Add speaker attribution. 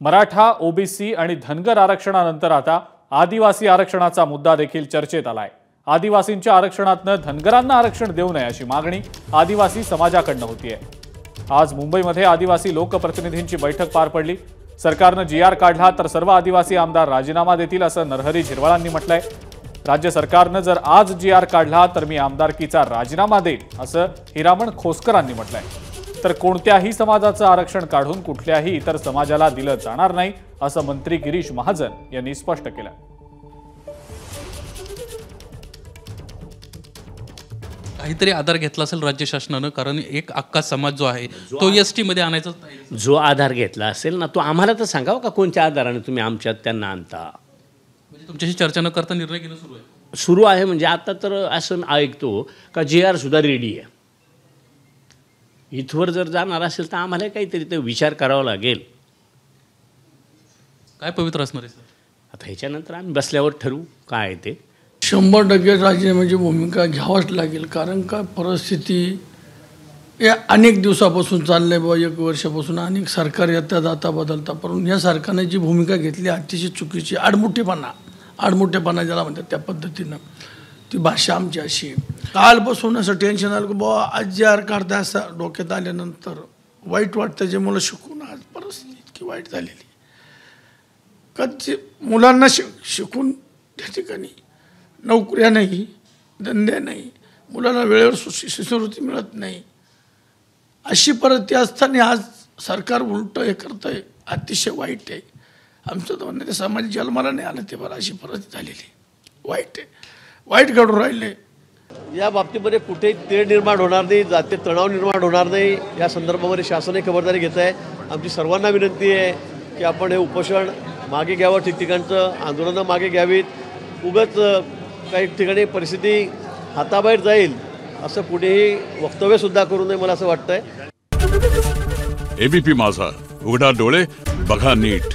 Speaker 1: Maratha, OBC आणि धनगर आरक्षणानंतर आता आदिवासी आरक्षणाचा मुद्दा देखील चर्चेत आलाय। आदिवासींच्या आरक्षणातनं धनगरांना आरक्षण देऊ नये अशी मागणी आदिवासी समाजाकडून होतीये। आज मुंबईमध्ये आदिवासी लोकप्रतिनिधींची बैठक पार पडली। सरकारनं जीआर काढला तर सर्व आदिवासी आमदार राजीनामा देतील असं नरहरी झिरवाळांनी म्हटलंय। राज्य सरकारनं जर आज जीआर काढला तर मी आमदारकीचा राजीनामा देईन असं हिरामण खोसकरांनी म्हटलंय। तर कोणत्याही समाजाचं आरक्षण काढून कुठल्याही इतर समाजाला दिलं जाणार नाही असं मंत्री गिरीश महाजन यांनी स्पष्ट केलं।
Speaker 2: काहीतरी आधार घेतला असेल राज्य शासनानं, कारण एक अख्खा समाज जो आहे तो एसटी मध्ये आणायचा
Speaker 3: जो आधार घेतला असेल ना तो आम्हाला तर सांगावं का कोणत्या आधाराने तुम्ही आमच्यात त्यांना आणता।
Speaker 2: म्हणजे तुमच्याशी चर्चा न करता निर्णय घेणं
Speaker 3: सुरू आहे म्हणजे आता तर असं ऐकतो का जीआर सुद्धा रेडी आहे। इथवर जर जाणार असेल तर आम्हाला काहीतरी ते विचार करावा लागेल।
Speaker 2: काय पवित्र असणार आहे सर?
Speaker 3: आता ह्याच्यानंतर आम्ही बसल्यावर ठरवू काय ते।
Speaker 4: 100% राजीनाम्याची भूमिका घ्यावाच लागेल, कारण का परिस्थिती या अनेक दिवसापासून चाललंय बा, 1 वर्षापासून अनेक सरकार येतात जाता बदलता, पण या सरकारने जी भूमिका घेतली अतिशय चुकीची, आडमुठेपणा ज्याला म्हणतात त्या पद्धतीनं ती भाषा आमची अशी। कालपासून असं टेन्शन आलं की बाबा आज जीआर काढता असं डोक्यात आल्यानंतर वाईट वाटतं, जे मुलं शिकून आज परिस्थिती इतकी वाईट झालेली का मुलांना शिकून त्या ठिकाणी नोकऱ्या नाही, धंदे नाही, मुलांना वेळेवर शिष्यवृत्ती मिळत नाही, अशी परिस्थिती असताना आज सरकार उलटं हे करतं आहे, अतिशय वाईट आहे। आमचं तर म्हणणं ते समाज जन्माला नाही आलं ते बरं, अशी परिस्थिती झालेली वाईट आहे, वाईट घडून राहिले।
Speaker 5: या बाबतीमध्ये कुठेही तेढ निर्माण होणार नाही, जातीय तणाव निर्माण होणार नाही, या संदर्भामध्ये शासनही खबरदारी घेत आहे। आमची सर्वांना विनंती आहे की आपण हे उपोषण मागे घ्यावं, ठिकठिकाणचं आंदोलनं मागे घ्यावीत। उगाच काही ठिकाणी परिस्थिती हाताबाहेर जाईल असं कुठेही वक्तव्यसुद्धा करू नये, मला असं वाटतंय।
Speaker 6: एबीपी माझा, उघडा डोळे बघा नीट।